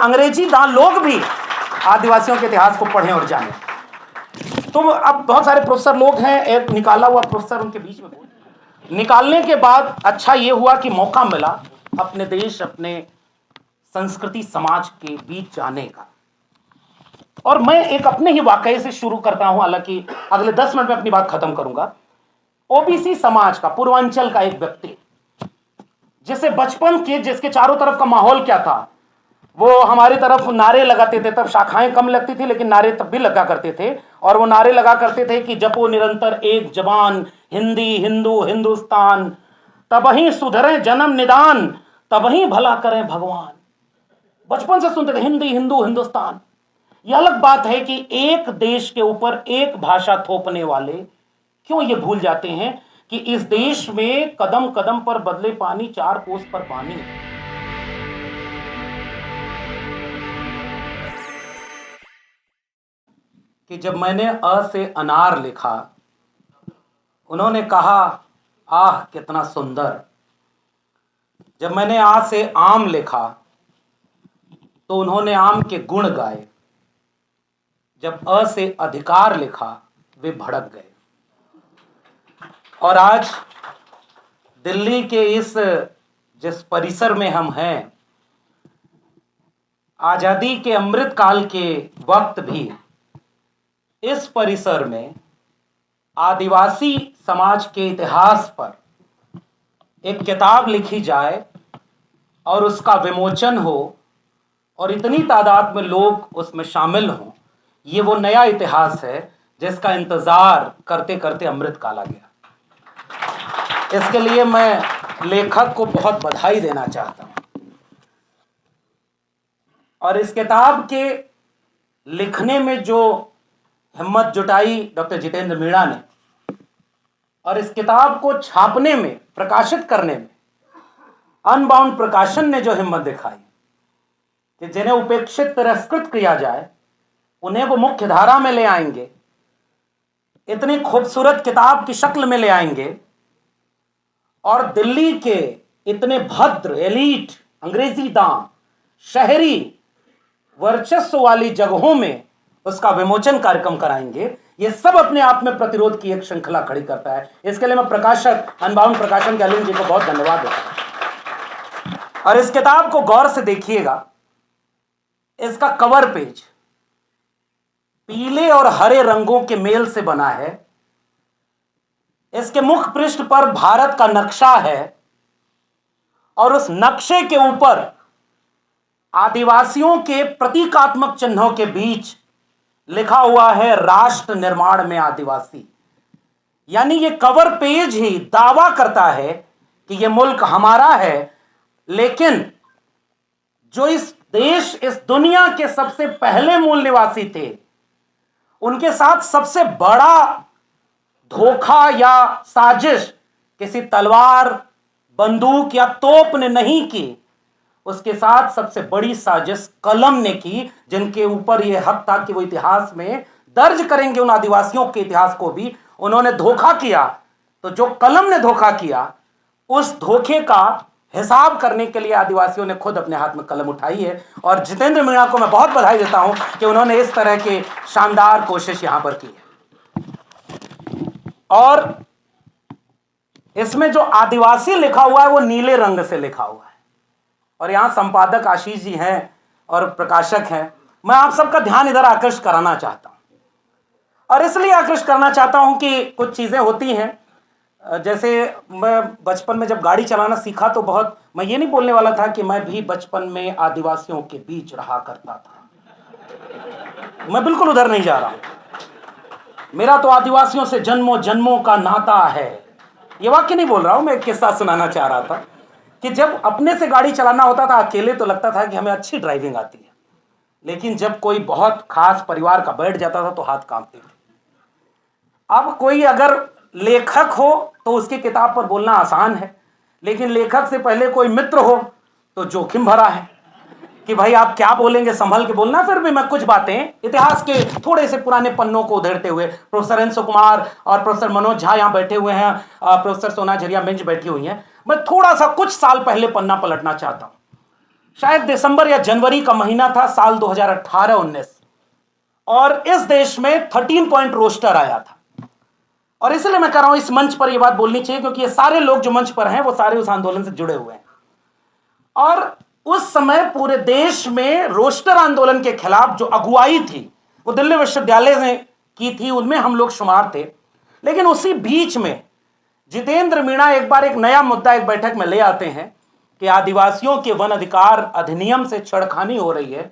अंग्रेजी दान लोग भी आदिवासियों के इतिहास को पढ़ें और जानें। तो अब बहुत सारे प्रोफेसर लोग हैं, एक निकाला हुआ प्रोफेसर उनके बीच में बोल निकालने के बाद अच्छा ये हुआ कि मौका मिला अपने देश, अपने संस्कृति, समाज के बीच जाने का। और मैं एक अपने ही वाकये से शुरू करता हूं, हालांकि अगले 10 मिनट में अपनी बात खत्म करूंगा। ओबीसी समाज का, पूर्वांचल का एक व्यक्ति, जिसे बचपन के, जिसके चारों तरफ का माहौल क्या था, वो हमारी तरफ नारे लगाते थे, तब शाखाएं कम लगती थी लेकिन नारे तब भी लगा करते थे। और वो नारे लगा करते थे कि जपो निरंतर एक जबान, हिंदी हिंदू हिंदुस्तान, तबही सुधरे जन्म निदान, तबही भला करें भगवान। बचपन से सुनते थे हिंदी हिंदू हिंदुस्तान। यह अलग बात है कि एक देश के ऊपर एक भाषा थोपने वाले क्यों ये भूल जाते हैं कि इस देश में कदम कदम पर बदले पानी, 4 कोस पर पानी। कि जब मैंने अ से अनार लिखा, उन्होंने कहा आह कितना सुंदर। जब मैंने आ से आम लिखा तो उन्होंने आम के गुण गाए। जब अ से अधिकार लिखा वे भड़क गए। और आज दिल्ली के जिस परिसर में हम हैं, आजादी के अमृत काल के वक्त भी इस परिसर में आदिवासी समाज के इतिहास पर एक किताब लिखी जाए और उसका विमोचन हो और इतनी तादाद में लोग उसमें शामिल हों, ये वो नया इतिहास है जिसका इंतजार करते करते अमृत काल आ गया। इसके लिए मैं लेखक को बहुत बधाई देना चाहता हूं। और इस किताब के लिखने में जो हिम्मत जुटाई डॉक्टर जितेंद्र मीणा ने, और इस किताब को छापने में, प्रकाशित करने में अनबाउंड प्रकाशन ने जो हिम्मत दिखाई कि जिन्हें उपेक्षित तिरस्कृत किया जाए उन्हें वो मुख्य धारा में ले आएंगे, इतनी खूबसूरत किताब की शक्ल में ले आएंगे और दिल्ली के इतने भद्र, एलीट, अंग्रेजी दां, शहरी वर्चस्व वाली जगहों में उसका विमोचन कार्यक्रम कराएंगे। ये सब अपने आप में प्रतिरोध की एक श्रृंखला खड़ी करता है। इसके लिए मैं प्रकाशक अनबाउंड प्रकाशन के अलीम जी को बहुत धन्यवाद देता हूं। और इस किताब को गौर से देखिएगा। इसका कवर पेज पीले और हरे रंगों के मेल से बना है। इसके मुख पृष्ठ पर भारत का नक्शा है और उस नक्शे के ऊपर आदिवासियों के प्रतीकात्मक चिन्हों के बीच लिखा हुआ है राष्ट्र निर्माण में आदिवासी। यानी ये कवर पेज ही दावा करता है कि ये मुल्क हमारा है, लेकिन जो इस देश, इस दुनिया के सबसे पहले मूल निवासी थे, उनके साथ सबसे बड़ा धोखा या साजिश किसी तलवार, बंदूक या तोप ने नहीं की। उसके साथ सबसे बड़ी साजिश कलम ने की, जिनके ऊपर यह हक था कि वो इतिहास में दर्ज करेंगे उन आदिवासियों के इतिहास को भी। उन्होंने धोखा किया, तो जो कलम ने धोखा किया, उस धोखे का हिसाब करने के लिए आदिवासियों ने खुद अपने हाथ में कलम उठाई है। और जितेंद्र मीणा को मैं बहुत बधाई देता हूं कि उन्होंने इस तरह की शानदार कोशिश यहां पर की है। और इसमें जो आदिवासी लिखा हुआ है वो नीले रंग से लिखा हुआ है। और यहां संपादक आशीष जी हैं और प्रकाशक हैं। मैं आप सबका ध्यान इधर आकृष्ट कराना चाहता हूं, और इसलिए आकृष्ट करना चाहता हूं कि कुछ चीजें होती हैं। जैसे मैं बचपन में जब गाड़ी चलाना सीखा तो मैं ये नहीं बोलने वाला था कि मैं भी बचपन में आदिवासियों के बीच रहा करता था। मैं बिल्कुल उधर नहीं जा रहा हूं। मेरा तो आदिवासियों से जन्मों जन्मों का नाता है। ये वाक्य नहीं बोल रहा हूं, मैं एक किस्सा सुनाना चाह रहा था कि जब अपने से गाड़ी चलाना होता था अकेले तो लगता था कि हमें अच्छी ड्राइविंग आती है, लेकिन जब कोई बहुत खास परिवार का बैठ जाता था तो हाथ कांपते थे। अब कोई अगर लेखक हो तो उसकी किताब पर बोलना आसान है, लेकिन लेखक से पहले कोई मित्र हो तो जोखिम भरा है कि भाई आप क्या बोलेंगे, संभल के बोलना। फिर भी मैं कुछ बातें इतिहास के थोड़े से पुराने पन्नों को उधेड़ते हुए, प्रोफेसर एन सुकुमार और प्रोफेसर मनोज झा यहाँ बैठे हुए हैं, प्रोफेसर सोना झरिया मिंज बैठी हुई हैं, मैं थोड़ा सा कुछ साल पहले पन्ना पलटना चाहता हूं। शायद दिसंबर या जनवरी का महीना था, साल 2018-19, और इस देश में 13 पॉइंट रोस्टर आया था। और इसलिए मैं कह रहा हूं इस मंच पर यह बात बोलनी चाहिए, क्योंकि ये सारे लोग जो मंच पर हैं वो सारे उस आंदोलन से जुड़े हुए हैं। और उस समय पूरे देश में रोस्टर आंदोलन के खिलाफ जो अगुवाई थी वो दिल्ली विश्वविद्यालय ने की थी, उनमें हम लोग शुमार थे। लेकिन उसी बीच में जितेंद्र मीणा एक बार एक नया मुद्दा एक बैठक में ले आते हैं कि आदिवासियों के वन अधिकार अधिनियम से छेड़खानी हो रही है,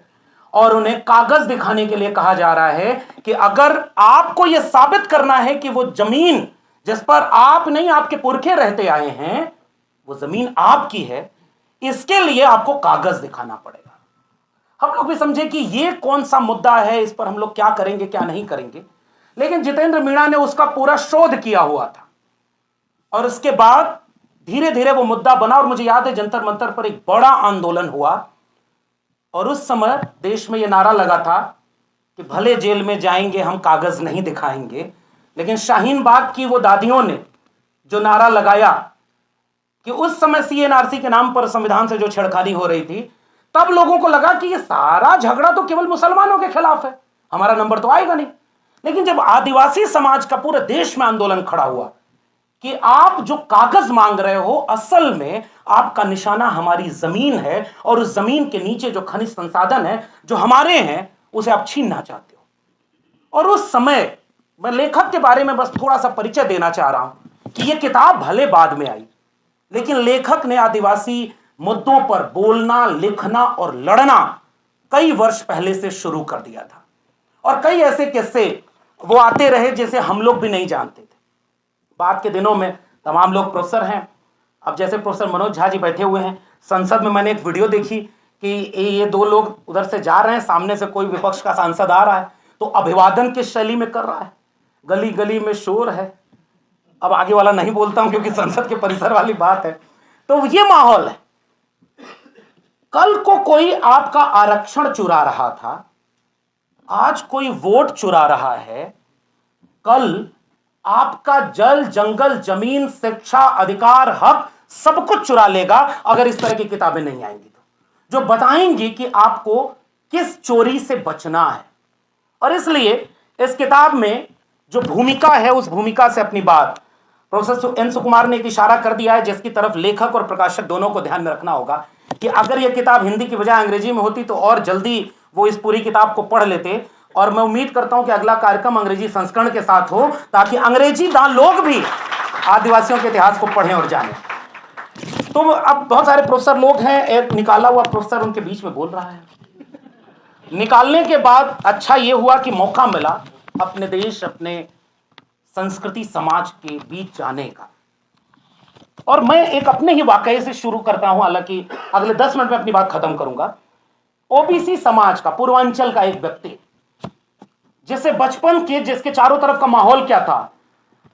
और उन्हें कागज दिखाने के लिए कहा जा रहा है कि अगर आपको यह साबित करना है कि वो जमीन जिस पर आप नहीं आपके पुरखे रहते आए हैं वो जमीन आपकी है, इसके लिए आपको कागज दिखाना पड़ेगा। हम लोग भी समझे कि ये कौन सा मुद्दा है, इस पर हम लोग क्या करेंगे क्या नहीं करेंगे। लेकिन जितेंद्र मीणा ने उसका पूरा शोध किया हुआ था, और उसके बाद धीरे धीरे वो मुद्दा बना। और मुझे याद है जंतर मंतर पर एक बड़ा आंदोलन हुआ, और उस समय देश में यह नारा लगा था कि भले जेल में जाएंगे हम कागज नहीं दिखाएंगे। लेकिन शाहीन बाग की वो दादियों ने जो नारा लगाया कि उस समय सीएनआरसी के नाम पर संविधान से जो छेड़खानी हो रही थी, तब लोगों को लगा कि ये सारा झगड़ा तो केवल मुसलमानों के खिलाफ है, हमारा नंबर तो आएगा नहीं। लेकिन जब आदिवासी समाज का पूरे देश में आंदोलन खड़ा हुआ कि आप जो कागज मांग रहे हो असल में आपका निशाना हमारी जमीन है, और उस जमीन के नीचे जो खनिज संसाधन है जो हमारे हैं उसे आप छीनना चाहते हो। और उस समय मैं लेखक के बारे में बस थोड़ा सा परिचय देना चाह रहा हूं कि यह किताब भले बाद में आई, लेकिन लेखक ने आदिवासी मुद्दों पर बोलना, लिखना और लड़ना कई वर्ष पहले से शुरू कर दिया था। और कई ऐसे किस्से वो आते रहे जिसे हम लोग भी नहीं जानते थे। बाद के दिनों में तमाम लोग प्रोफेसर हैं। अब जैसे प्रोफेसर मनोज झा जी बैठे हुए हैं संसद में, मैंने एक वीडियो देखी कि ये दो लोग उधर से जा रहे हैं, सामने से कोई विपक्ष का सांसद आ रहा है तो अभिवादन किस शैली में कर रहा है, गली गली में शोर है। अब आगे वाला नहीं बोलता हूं क्योंकि संसद के परिसर वाली बात है। तो ये माहौल है। कल को कोई आपका आरक्षण चुरा रहा था, आज कोई वोट चुरा रहा है, कल आपका जल, जंगल, जमीन, शिक्षा, अधिकार, हक सब कुछ चुरा लेगा अगर इस तरह की किताबें नहीं आएंगी तो, जो बताएंगी कि आपको किस चोरी से बचना है। और इसलिए इस किताब में जो भूमिका है उस भूमिका से अपनी बात प्रोफेसर एन सुकुमार ने एक इशारा कर दिया है, जिसकी तरफ लेखक और प्रकाशक दोनों को ध्यान में रखना होगा कि अगर यह किताब हिंदी की बजाय अंग्रेजी में होती तो और जल्दी वो इस पूरी किताब को पढ़ लेते। और मैं उम्मीद करता हूं कि अगला कार्यक्रम अंग्रेजी संस्करण के साथ हो, ताकि अंग्रेजी दान लोग भी आदिवासियों के इतिहास को पढ़ें और जानें। तो अब बहुत सारे प्रोफेसर लोग हैं, एक निकाला हुआ प्रोफेसर उनके बीच में बोल रहा है। निकालने के बाद अच्छा ये हुआ कि मौका मिला अपने देश, अपने संस्कृति, समाज के बीच जाने का। और मैं एक अपने ही वाकये से शुरू करता हूं, हालांकि अगले 10 मिनट में अपनी बात खत्म करूंगा। ओबीसी समाज का, पूर्वांचल का एक व्यक्ति जिसे बचपन के, जिसके चारों तरफ का माहौल क्या था,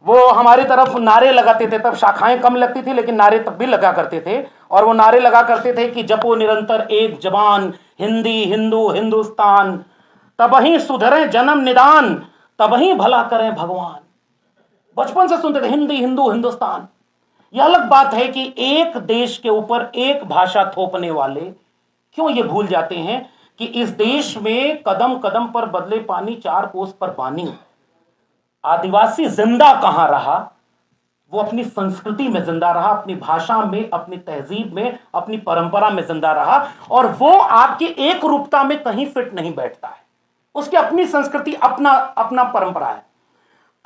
वो हमारी तरफ नारे लगाते थे, तब शाखाएं कम लगती थी लेकिन नारे तब भी लगा करते थे। और वो नारे लगा करते थे कि जपो निरंतर एक जबान, हिंदी हिंदू हिंदुस्तान, तबही सुधरे जन्म निदान, तबही भला करें भगवान। बचपन से सुनते थे हिंदी हिंदू हिंदुस्तान। यह अलग बात है कि एक देश के ऊपर एक भाषा थोपने वाले क्यों ये भूल जाते हैं कि इस देश में कदम कदम पर बदले पानी, चार कोस पर पानी। आदिवासी जिंदा कहां रहा? वो अपनी संस्कृति में जिंदा रहा, अपनी भाषा में, अपनी तहजीब में, अपनी परंपरा में जिंदा रहा। और वो आपकी एक रूपता में कहीं फिट नहीं बैठता है। उसकी अपनी संस्कृति, अपना अपना परंपरा है।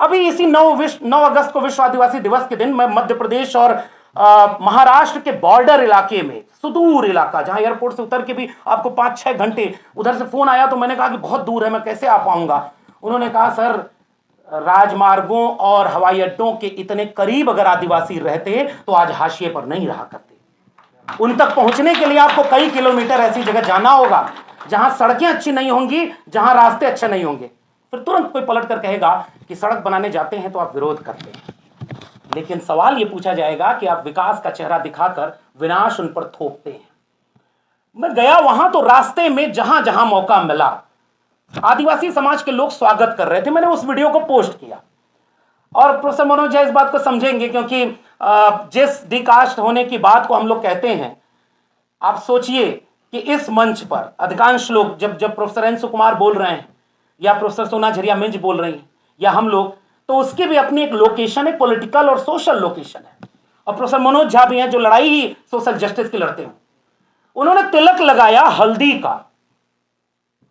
अभी इसी 9 अगस्त को विश्व आदिवासी दिवस के दिन मैं मध्य प्रदेश और महाराष्ट्र के बॉर्डर इलाके में, सुदूर इलाका, जहां एयरपोर्ट से उतर के भी आपको 5-6 घंटे, उधर से फोन आया तो मैंने कहा कि बहुत दूर है, मैं कैसे आ पाऊंगा। उन्होंने कहा सर, राजमार्गों और हवाई अड्डों के इतने करीब अगर आदिवासी रहते तो आज हाशिए पर नहीं रहा करते। उन तक पहुंचने के लिए आपको कई किलोमीटर ऐसी जगह जाना होगा जहां सड़कें अच्छी नहीं होंगी, जहां रास्ते अच्छे नहीं होंगे। फिर तुरंत कोई पलट कर कहेगा कि सड़क बनाने जाते हैं तो आप विरोध करते हैं। लेकिन सवाल यह पूछा जाएगा कि आप विकास का चेहरा दिखाकर विनाश उन पर थोपते हैं। मैं गया वहां तो रास्ते में जहां जहां मौका मिला आदिवासी समाज के लोग स्वागत कर रहे थे। मैंने उस वीडियो को पोस्ट किया। और प्रोफेसर मनोज झा इस बात को समझेंगे, क्योंकि जिस डिकास्ट होने की बात को हम लोग कहते हैं, आप सोचिए कि इस मंच पर अधिकांश लोग जब प्रोफेसर एन सुकुमार बोल रहे हैं या प्रोफेसर सोना झरिया मिंज बोल रही हैं या हम लोग, तो उसकी भी अपनी एक लोकेशन है, पॉलिटिकल और सोशल लोकेशन है। और प्रोफेसर मनोज झा भी हैं जो लड़ाई ही सोशल जस्टिस की लड़ते हैं। उन्होंने तिलक लगाया हल्दी का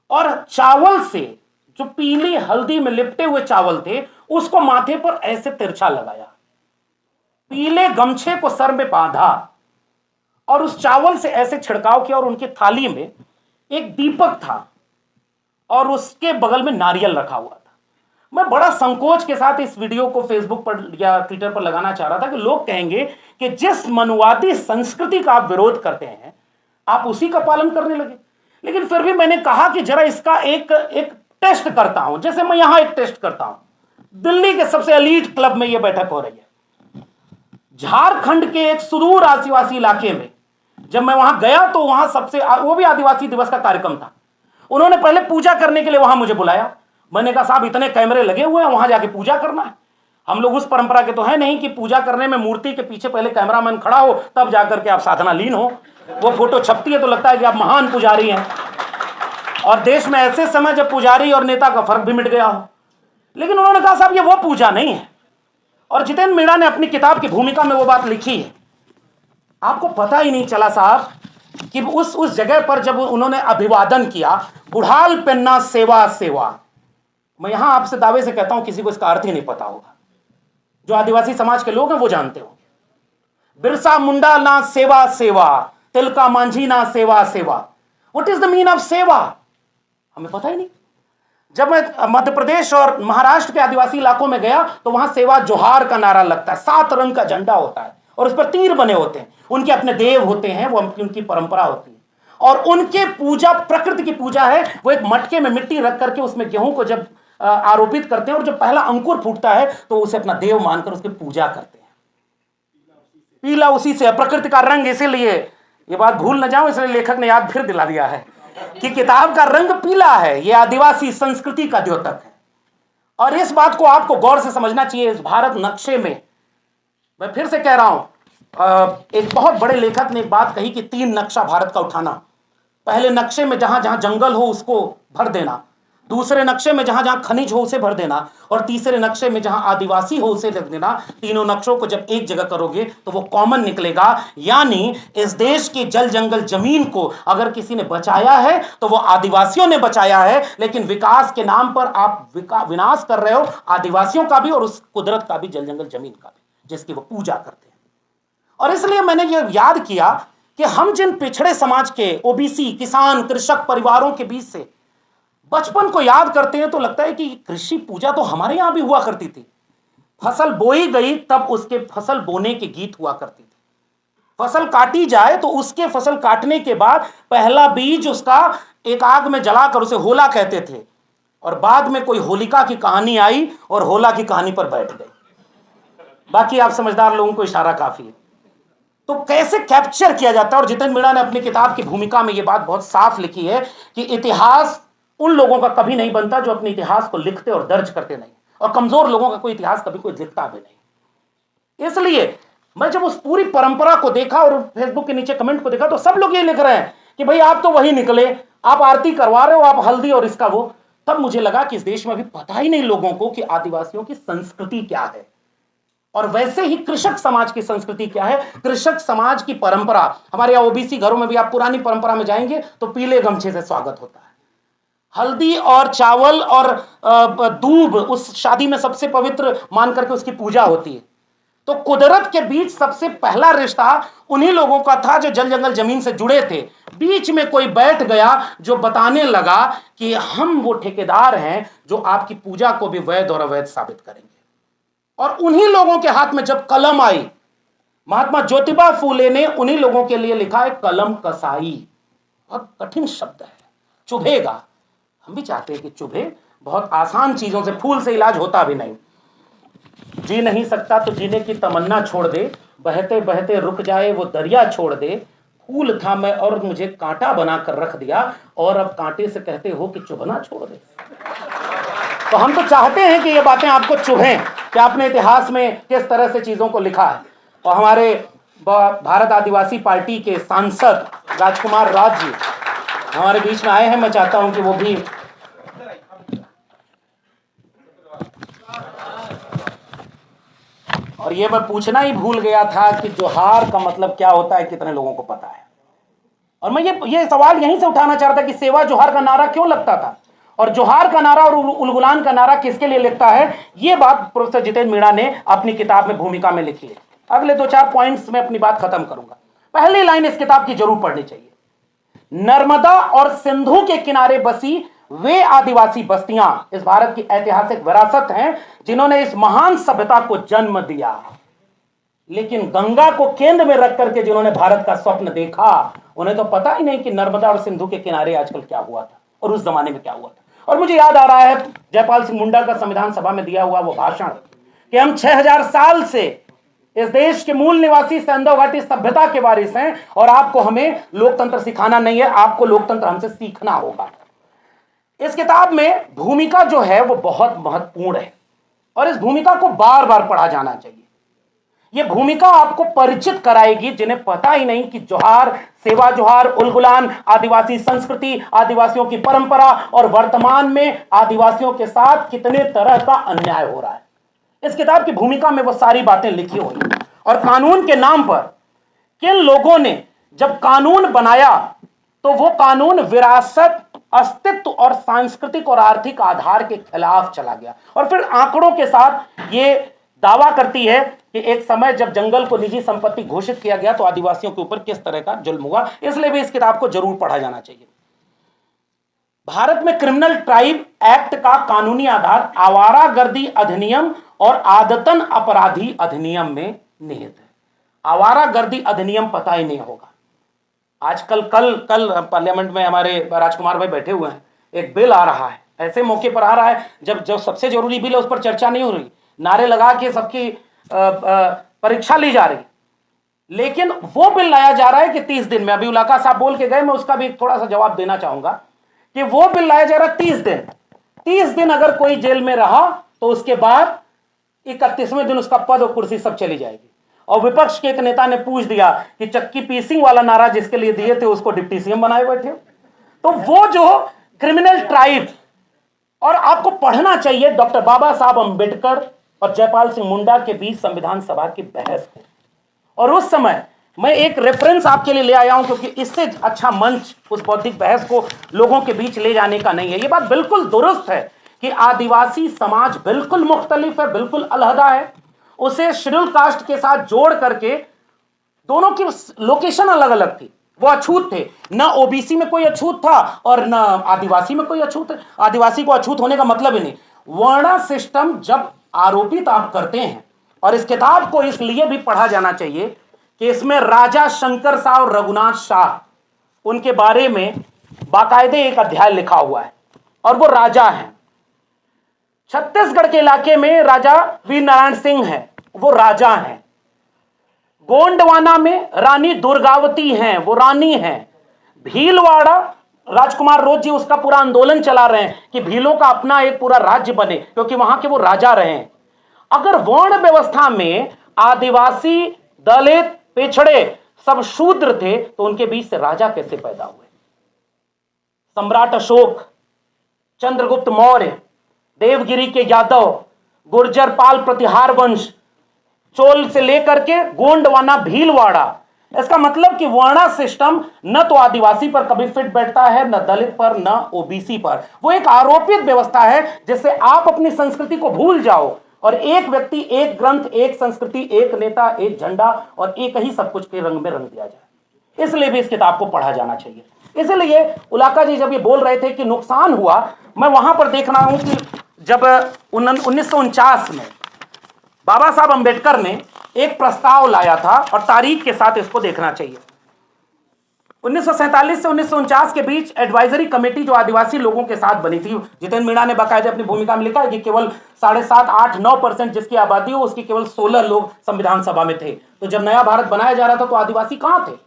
और चावल से, जो पीली हल्दी में लिपटे हुए चावल थे, उसको माथे पर ऐसे तिरछा लगाया, पीले गमछे को सर में बांधा और उस चावल से ऐसे छिड़काव किया। और उनकी थाली में एक दीपक था और उसके बगल में नारियल रखा हुआ था। मैं बड़ा संकोच के साथ इस वीडियो को फेसबुक पर या ट्विटर पर लगाना चाह रहा था कि लोग कहेंगे कि जिस मनुवादी संस्कृति का आप विरोध करते हैं आप उसी का पालन करने लगे। लेकिन फिर भी मैंने कहा कि जरा इसका एक टेस्ट करता हूं, जैसे मैं यहां एक टेस्ट करता हूं। दिल्ली के सबसे एलीट क्लब में यह बैठक हो रही है। झारखंड के एक सुदूर आदिवासी इलाके में जब मैं वहां गया तो वहां सबसे, वो भी आदिवासी दिवस का कार्यक्रम था, उन्होंने पहले पूजा करने के लिए वहां मुझे बुलाया। मैंने कहा साहब इतने कैमरे लगे हुए हैं, वहां जाके पूजा करना है? हम लोग उस परंपरा के तो है नहीं कि पूजा करने में मूर्ति के पीछे पहले कैमरामैन खड़ा हो तब जाकर के आप साधना लीन हो। वो फोटो छपती है तो लगता है कि आप महान पुजारी हैं, और देश में ऐसे समय जब पुजारी और नेता का फर्क भी मिट गया हो। लेकिन उन्होंने कहा साहब ये वो पूजा नहीं है। और जितेंद्र मीणा ने अपनी किताब की भूमिका में वो बात लिखी है। आपको पता ही नहीं चला साहब कि उस जगह पर जब उन्होंने अभिवादन किया, बुढ़ाल पेन्ना सेवा सेवा, मैं यहां आपसे दावे से कहता हूं किसी को इसका अर्थ ही नहीं पता होगा। जो आदिवासी समाज के लोग हैं वो जानते हो। बिरसा मुंडा ना सेवा सेवा, तिलका मांझी ना सेवा सेवा। What is the mean of सेवा? हमें पता ही नहीं। जब मैं मध्य प्रदेश और महाराष्ट्र के आदिवासी इलाकों में गया तो वहां सेवा जोहार का नारा लगता है, 7 रंग का झंडा होता है और उस पर तीर बने होते हैं। उनके अपने देव होते हैं, वो उनकी परंपरा होती है। और उनके पूजा प्रकृति की पूजा है। वो एक मटके में मिट्टी रख करके उसमें गेहूं को जब आरोपित करते हैं और जब पहला अंकुर फूटता है तो उसे अपना देव मानकर उसकी पूजा करते हैं। पीला उसी से, प्रकृति का रंग। इसीलिए ये बात भूल न जाऊं, इसलिए लेखक ने याद फिर दिला दिया है कि किताब का रंग पीला है। यह आदिवासी संस्कृति का द्योतक है। और इस बात को आपको गौर से समझना चाहिए। इस भारत नक्शे में, मैं फिर से कह रहा हूं, एक बहुत बड़े लेखक ने एक बात कही कि 3 नक्शा भारत का उठाना। पहले नक्शे में जहां जहां जंगल हो उसको भर देना, दूसरे नक्शे में जहां जहां खनिज हो उसे भर देना, और तीसरे नक्शे में जहां आदिवासी हो उसे लिख देना। तीनों नक्शों को जब एक जगह करोगे तो वो कॉमन निकलेगा। यानी इस देश की जल जंगल जमीन को अगर किसी ने बचाया है तो वो आदिवासियों ने बचाया है। लेकिन विकास के नाम पर आप विनाश कर रहे हो आदिवासियों का भी और उस कुदरत का भी, जल जंगल जमीन का भी, जिसकी वो पूजा करते हैं। और इसलिए मैंने ये याद किया कि हम जिन पिछड़े समाज के, ओबीसी, किसान, कृषक परिवारों के बीच से बचपन को याद करते हैं तो लगता है कि कृषि पूजा तो हमारे यहां भी हुआ करती थी। फसल बोई गई तब उसके फसल बोने के गीत हुआ करती थी। फसल काटी जाए तो उसके फसल काटने के बाद पहला बीज उसका एक आग में जलाकर उसे होला कहते थे। और बाद में कोई होलिका की कहानी आई और होला की कहानी पर बैठ गई। बाकी आप समझदार लोगों को इशारा काफी है। तो कैसे कैप्चर किया जाता है? और जितेंद्र मीणा ने अपनी किताब की भूमिका में यह बात बहुत साफ लिखी है कि इतिहास उन लोगों का कभी नहीं बनता जो अपने इतिहास को लिखते और दर्ज करते नहीं, और कमजोर लोगों का कोई इतिहास कभी कोई लिखता भी नहीं। इसलिए मैं जब उस पूरी परंपरा को देखा और फेसबुक के नीचे कमेंट को देखा तो सब लोग ये लिख रहे हैं कि भाई आप तो वही निकले, आप आरती करवा रहे हो, आप हल्दी और इसका वो। तब मुझे लगा कि इस देश में अभी पता ही नहीं लोगों को कि आदिवासियों की संस्कृति क्या है, और वैसे ही कृषक समाज की संस्कृति क्या है। कृषक समाज की परंपरा, हमारे यहाँ ओबीसी घरों में भी आप पुरानी परंपरा में जाएंगे तो पीले गमछे से स्वागत होता है। हल्दी और चावल और दूब उस शादी में सबसे पवित्र मान करके उसकी पूजा होती है। तो कुदरत के बीच सबसे पहला रिश्ता उन्हीं लोगों का था जो जल जंगल जमीन से जुड़े थे। बीच में कोई बैठ गया जो बताने लगा कि हम वो ठेकेदार हैं जो आपकी पूजा को भी वैध और अवैध साबित करेंगे। और उन्हीं लोगों के हाथ में जब कलम आई, महात्मा ज्योतिबा फूले ने उन्हीं लोगों के लिए लिखा है कलम कसाई। बहुत कठिन शब्द है, चुभेगा। हम भी चाहते हैं कि चुभे। बहुत आसान चीजों से, फूल से इलाज होता भी नहीं। जी नहीं सकता तो जीने की तमन्ना छोड़ दे, बहते बहते रुक जाए वो दरिया छोड़ दे। फूल था मैं और मुझे कांटा बनाकर रख दिया, और अब कांटे से कहते हो कि चुभना छोड़ दे। तो हम तो चाहते हैं कि ये बातें आपको चुभें कि आपने इतिहास में किस तरह से चीजों को लिखा है। और हमारे भारत आदिवासी पार्टी के सांसद राजकुमार राज जी हमारे बीच में आए हैं। मैं चाहता हूं कि वो भी और ये मैं पूछना ही भूल गया था कि जोहार का मतलब क्या होता है, कितने लोगों को पता है। और मैं ये सवाल यहीं से उठाना चाह रहा था कि सेवा जोहार का नारा क्यों लगता था और जोहार का नारा और उलगुलान का नारा किसके लिए लिखता है। ये बात प्रोफेसर जितेंद्र मीणा ने अपनी किताब में भूमिका में लिखी है। अगले 2-4 पॉइंट्स में अपनी बात खत्म करूंगा। पहली लाइन इस किताब की जरूर पढ़नी चाहिए। नर्मदा और सिंधु के किनारे बसी वे आदिवासी बस्तियां इस भारत की ऐतिहासिक विरासत हैं जिन्होंने इस महान सभ्यता को जन्म दिया। लेकिन गंगा को केंद्र में रख करके जिन्होंने भारत का स्वप्न देखा, उन्हें तो पता ही नहीं कि नर्मदा और सिंधु के किनारे आजकल क्या हुआ था और उस जमाने में क्या हुआ था। और मुझे याद आ रहा है जयपाल सिंह मुंडा का संविधान सभा में दिया हुआ वो भाषण कि हम 6000 साल से इस देश के मूल निवासी सिंधु घाटी सभ्यता के वारिस हैं और आपको हमें लोकतंत्र सिखाना नहीं है, आपको लोकतंत्र हमसे सीखना होगा। इस किताब में भूमिका जो है वो बहुत महत्वपूर्ण है और इस भूमिका को बार बार पढ़ा जाना चाहिए। यह भूमिका आपको परिचित कराएगी जिन्हें पता ही नहीं कि जोहार, सेवा जोहार, उलगुलान, आदिवासी संस्कृति, आदिवासियों की परंपरा और वर्तमान में आदिवासियों के साथ कितने तरह का अन्याय हो रहा है। इस किताब की भूमिका में वो सारी बातें लिखी हुई हैं। और कानून के नाम पर किन लोगों ने जब कानून बनाया तो वो कानून विरासत, अस्तित्व और सांस्कृतिक और आर्थिक आधार के खिलाफ चला गया। और फिर आंकड़ों के साथ ये दावा करती है कि एक समय जब जंगल को निजी संपत्ति घोषित किया गया तो आदिवासियों के ऊपर किस तरह का जुल्म हुआ। इसलिए भी इस किताब को जरूर पढ़ा जाना चाहिए। भारत में क्रिमिनल ट्राइब एक्ट का कानूनी आधार आवारागर्दी अधिनियम और आदतन अपराधी अधिनियम में निहित है। आवारागर्दी अधिनियम पता ही नहीं होगा। आजकल कल पार्लियामेंट में हमारे राजकुमार भाई बैठे हुए हैं, एक बिल आ रहा है, ऐसे मौके पर आ रहा है जब जो सबसे जरूरी बिल है उस पर चर्चा नहीं हो रही, नारे लगा के सबकी परीक्षा ली जा रही। लेकिन वो बिल लाया जा रहा है कि 30 दिन में, अभी उलाका साहब बोल के गए, मैं उसका भी थोड़ा सा जवाब देना चाहूंगा कि वो बिल लाया जा रहा है 30 दिन अगर कोई जेल में रहा तो उसके बाद 31वें दिन उसका पद और कुर्सी सब चली जाएगी। और विपक्ष के एक नेता ने पूछ दिया कि चक्की पीसिंग वाला नारा जिसके लिए दिए थे उसको डिप्टी सीएम बनाए बैठे। तो वो जो क्रिमिनल ट्राइब, और आपको पढ़ना चाहिए डॉक्टर बाबा साहब अंबेडकर और जयपाल सिंह मुंडा के बीच संविधान सभा की बहस को। और उस समय मैं एक रेफरेंस आपके लिए ले आया हूं क्योंकि इससे अच्छा मंच उस बौद्धिक बहस को लोगों के बीच ले जाने का नहीं है। यह बात बिल्कुल दुरुस्त है कि आदिवासी समाज बिल्कुल मुख्तलिफ है, बिल्कुल अलहदा है। उसे शेड्यूल कास्ट के साथ जोड़ करके दोनों की लोकेशन अलग अलग थी, वो अछूत थे। न ओबीसी में कोई अछूत था और न आदिवासी में कोई अछूत है। आदिवासी को अछूत होने का मतलब ही नहीं। वर्ण सिस्टम जब आरोपित आप करते हैं, और इस किताब को इसलिए भी पढ़ा जाना चाहिए कि इसमें राजा शंकर शाह और रघुनाथ शाह, उनके बारे में बाकायदे एक अध्याय लिखा हुआ है और वो राजा हैं। छत्तीसगढ़ के इलाके में राजा वीर नारायण सिंह है, वो राजा हैं। गोंडवाना में रानी दुर्गावती हैं, वो रानी हैं। भीलवाड़ा, राजकुमार रोज जी उसका पूरा आंदोलन चला रहे हैं कि भीलों का अपना एक पूरा राज्य बने क्योंकि वहां के वो राजा रहे हैं। अगर वर्ण व्यवस्था में आदिवासी, दलित, पिछड़े सब शूद्र थे तो उनके बीच से राजा कैसे पैदा हुए। सम्राट अशोक, चंद्रगुप्त मौर्य, देवगिरी के यादव, गुर्जर पाल प्रतिहार वंश, चोल से लेकर के गोंडवाना भीलवाड़ा, इसका मतलब कि वर्णा सिस्टम न तो आदिवासी पर कभी फिट बैठता है, न दलित पर, न ओबीसी पर। वो एक आरोपित व्यवस्था है जिससे आप अपनी संस्कृति को भूल जाओ और एक व्यक्ति, एक ग्रंथ, एक संस्कृति, एक नेता, एक झंडा और एक ही सब कुछ के रंग में रंग दिया जाए। इसलिए भी इस किताब को पढ़ा जाना चाहिए। इसलिए उलाका जी जब ये बोल रहे थे कि नुकसान हुआ, मैं वहां पर देख रहा हूं कि जब 1949 में बाबा साहब अंबेडकर ने एक प्रस्ताव लाया था, और तारीख के साथ इसको देखना चाहिए। 1947 से 1949 के बीच एडवाइजरी कमेटी जो आदिवासी लोगों के साथ बनी थी, जितेंद्र मीणा ने बाकायदे अपनी भूमिका में लिखा है कि केवल 7.5, 8, 9% जिसकी आबादी हो उसकी केवल 16 लोग संविधान सभा में थे। तो जब नया भारत बनाया जा रहा था तो आदिवासी कहां थे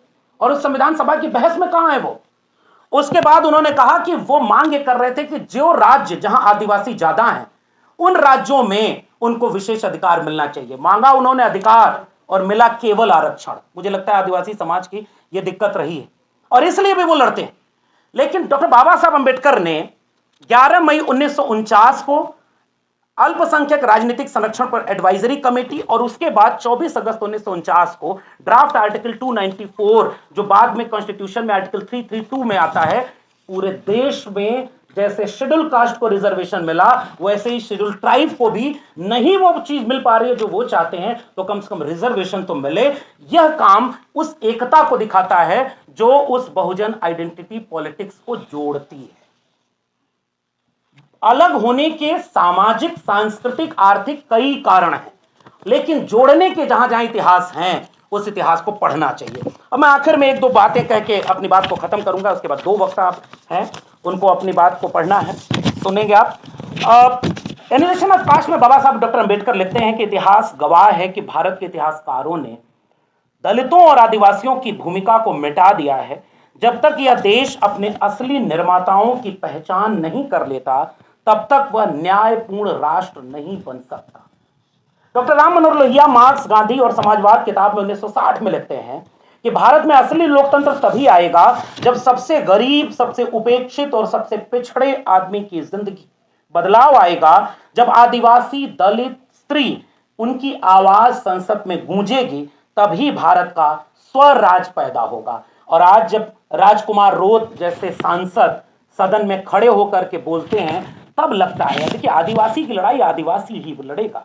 और उस संविधान सभा की बहस में कहां है वो। उसके बाद उन्होंने कहा कि वो मांग कर रहे थे कि जो राज्य जहां आदिवासी ज्यादा हैं उन राज्यों में उनको विशेष अधिकार मिलना चाहिए। मांगा उन्होंने अधिकार और मिला केवल आरक्षण। मुझे लगता है आदिवासी समाज की यह दिक्कत रही है और इसलिए भी वो लड़ते हैं। लेकिन डॉक्टर बाबा साहब अंबेडकर ने 11 मई 1949 को अल्पसंख्यक राजनीतिक संरक्षण पर एडवाइजरी कमेटी और उसके बाद 24 अगस्त 1949 को ड्राफ्ट आर्टिकल 294, जो बाद में कॉन्स्टिट्यूशन में आर्टिकल 332 में आता है, पूरे देश में जैसे शेड्यूल कास्ट को रिजर्वेशन मिला वैसे ही शेड्यूल ट्राइब को भी नहीं वो चीज मिल पा रही है जो वो चाहते हैं, तो कम से कम रिजर्वेशन तो मिले। यह काम उस एकता को दिखाता है जो उस बहुजन आइडेंटिटी पॉलिटिक्स को जोड़ती है। अलग होने के सामाजिक, सांस्कृतिक, आर्थिक कई कारण हैं, लेकिन जोड़ने के जहां जहां इतिहास हैं उस इतिहास को पढ़ना चाहिए। अब मैं आखिर में एक दो बातें कह के अपनी बात को खत्म करूंगा, उसके बाद दो वक्ता हैं उनको अपनी बात को पढ़ना है, सुनेंगे आप। एनिमेशन ऑफ पास्ट में बाबा साहब डॉक्टर अंबेडकर लिखते हैं कि इतिहास गवाह है कि भारत के इतिहासकारों ने दलितों और आदिवासियों की भूमिका को मिटा दिया है। जब तक यह देश अपने असली निर्माताओं की पहचान नहीं कर लेता तब तक वह न्यायपूर्ण राष्ट्र नहीं बन सकता। डॉक्टर राम मनोहर लोहिया मार्क्स, गांधी और समाजवाद किताब में 1960 में लिखते हैं कि भारत में असली लोकतंत्र तभी आएगा जब सबसे गरीब, सबसे उपेक्षित और सबसे पिछड़े आदमी की जिंदगी बदलाव आएगा, जब आदिवासी, दलित, स्त्री, उनकी आवाज संसद में गूंजेगी, तभी भारत का स्वराज पैदा होगा। और आज जब राजकुमार रोत जैसे सांसद सदन में खड़े होकर के बोलते हैं तब लगता है देखिए आदिवासी की लड़ाई आदिवासी ही लड़ेगा,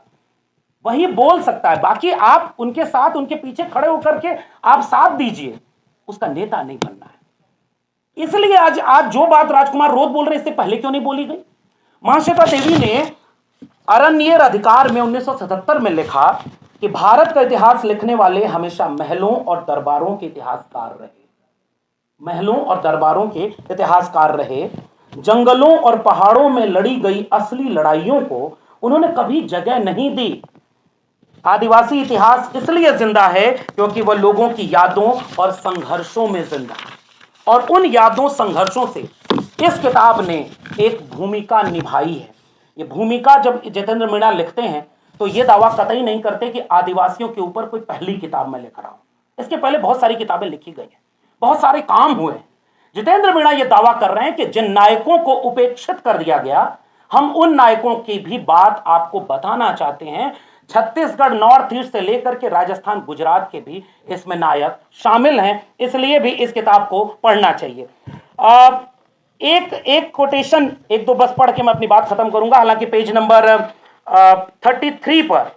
वही बोल सकता है, बाकी आप उनके साथ, उनके पीछे खड़े होकर के आप साथ दीजिए, उसका नेता नहीं बनना है। इसलिए आज जो बात राजकुमार रोत बोल रहे इससे पहले क्यों नहीं बोली गई? महाश्वेता देवी ने अरण्येर अधिकार में 1977 में लिखा कि भारत का इतिहास लिखने वाले हमेशा महलों और दरबारों के इतिहासकार रहे, महलों और दरबारों के इतिहासकार रहे। जंगलों और पहाड़ों में लड़ी गई असली लड़ाइयों को उन्होंने कभी जगह नहीं दी। आदिवासी इतिहास इसलिए जिंदा है क्योंकि वह लोगों की यादों और संघर्षों में जिंदा है, और उन यादों, संघर्षों से इस किताब ने एक भूमिका निभाई है। ये भूमिका जब जितेंद्र मीणा लिखते हैं तो ये दावा कतई नहीं करते कि आदिवासियों के ऊपर कोई पहली किताब मैं लिख रहा हूं। इसके पहले बहुत सारी किताबें लिखी गई हैं, बहुत सारे काम हुए हैं। जितेंद्र मीणा यह दावा कर रहे हैं कि जिन नायकों को उपेक्षित कर दिया गया, हम उन नायकों की भी बात आपको बताना चाहते हैं। छत्तीसगढ़, नॉर्थ ईस्ट से लेकर के राजस्थान, गुजरात के भी इसमें नायक शामिल हैं, इसलिए भी इस किताब को पढ़ना चाहिए। एक कोटेशन, एक दो बस पढ़ के मैं अपनी बात खत्म करूंगा। हालांकि पेज नंबर 33 पर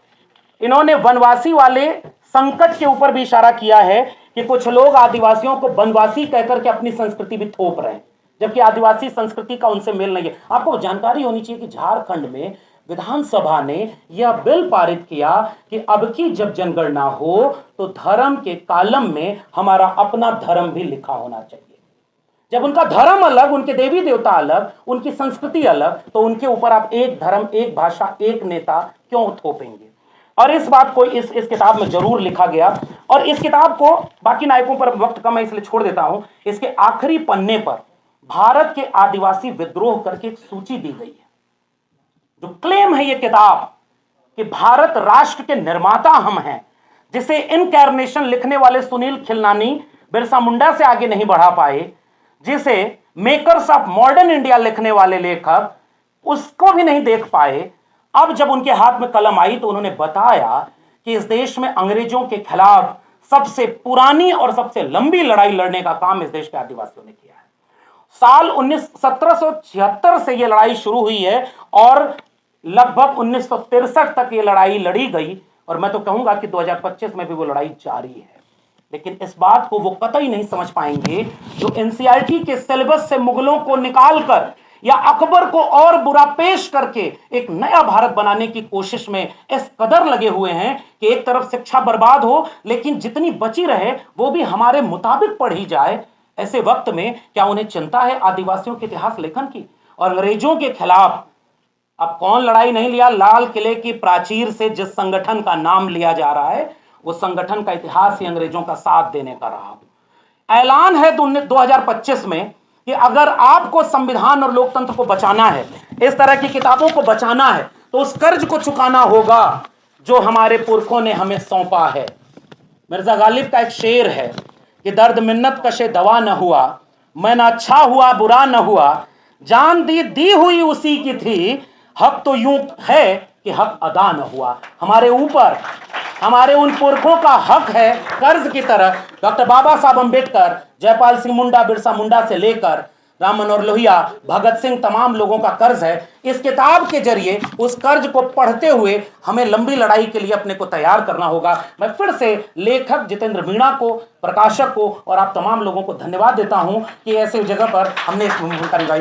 इन्होंने वनवासी वाले संकट के ऊपर भी इशारा किया है कि कुछ लोग आदिवासियों को वनवासी कहकर के अपनी संस्कृति भी थोप रहे हैं, जबकि आदिवासी संस्कृति का उनसे मेल नहीं है। आपको जानकारी होनी चाहिए कि झारखंड में विधानसभा ने यह बिल पारित किया कि अब की जब जनगणना हो तो धर्म के कॉलम में हमारा अपना धर्म भी लिखा होना चाहिए। जब उनका धर्म अलग, उनके देवी देवता अलग, उनकी संस्कृति अलग, तो उनके ऊपर आप एक धर्म, एक भाषा, एक नेता क्यों थोपेंगे? और इस बात को इस किताब में जरूर लिखा गया। और इस किताब को, बाकी नायकों पर वक्त कम है इसलिए छोड़ देता हूं, इसके आखिरी पन्ने पर भारत के आदिवासी विद्रोह करके एक सूची दी गई है। जो क्लेम है ये किताब कि भारत राष्ट्र के निर्माता हम हैं, जिसे इनकैर्नेशन लिखने वाले सुनील खिलनानी बिरसा मुंडा से आगे नहीं बढ़ा पाए, जिसे मेकर्स ऑफ मॉडर्न इंडिया लिखने वाले लेखक उसको भी नहीं देख पाए, अब जब उनके हाथ में कलम आई तो उन्होंने बताया कि इस देश में अंग्रेजों के खिलाफ सबसे पुरानी और सबसे लंबी लड़ाई लड़ने का काम इस देश के आदिवासियों ने किया है। साल 1776 से यह लड़ाई शुरू हुई है और लगभग 1963 तक ये लड़ाई लड़ी गई, और मैं तो कहूंगा कि 2025 में भी वो लड़ाई जारी है। लेकिन इस बात को वो कतई नहीं समझ पाएंगे जो एनसीईआरटी के सिलेबस से मुगलों को निकालकर या अकबर को और बुरा पेश करके एक नया भारत बनाने की कोशिश में इस कदर लगे हुए हैं कि एक तरफ शिक्षा बर्बाद हो लेकिन जितनी बची रहे वो भी हमारे मुताबिक पढ़ी जाए। ऐसे वक्त में क्या उन्हें चिंता है आदिवासियों के इतिहास लेखन की? और अंग्रेजों के खिलाफ अब कौन लड़ाई नहीं लिया? लाल किले की प्राचीर से जिस संगठन का नाम लिया जा रहा है वो संगठन का इतिहास ही अंग्रेजों का साथ देने का रहा। ऐलान है 2025 में कि अगर आपको संविधान और लोकतंत्र को बचाना है, इस तरह की किताबों को बचाना है, तो उस कर्ज को चुकाना होगा जो हमारे पुरखों ने हमें सौंपा है। मिर्जा गालिब का एक शेर है कि दर्द मिन्नत कशे दवा न हुआ, मैं न अच्छा हुआ बुरा न हुआ, जान दी हुई उसी की थी, हक तो यूं है कि हक अदा न हुआ। हमारे ऊपर हमारे उन पुरखों का हक है कर्ज की तरह। डॉक्टर बाबा साहब अंबेडकर, जयपाल सिंह मुंडा, बिरसा मुंडा से लेकर राम मनोहर लोहिया, भगत सिंह, तमाम लोगों का कर्ज है। इस किताब के जरिए उस कर्ज को पढ़ते हुए हमें लंबी लड़ाई के लिए अपने को तैयार करना होगा। मैं फिर से लेखक जितेंद्र मीणा को, प्रकाशक को और आप तमाम लोगों को धन्यवाद देता हूं कि ऐसे जगह पर हमने इस भूमिका निभाई।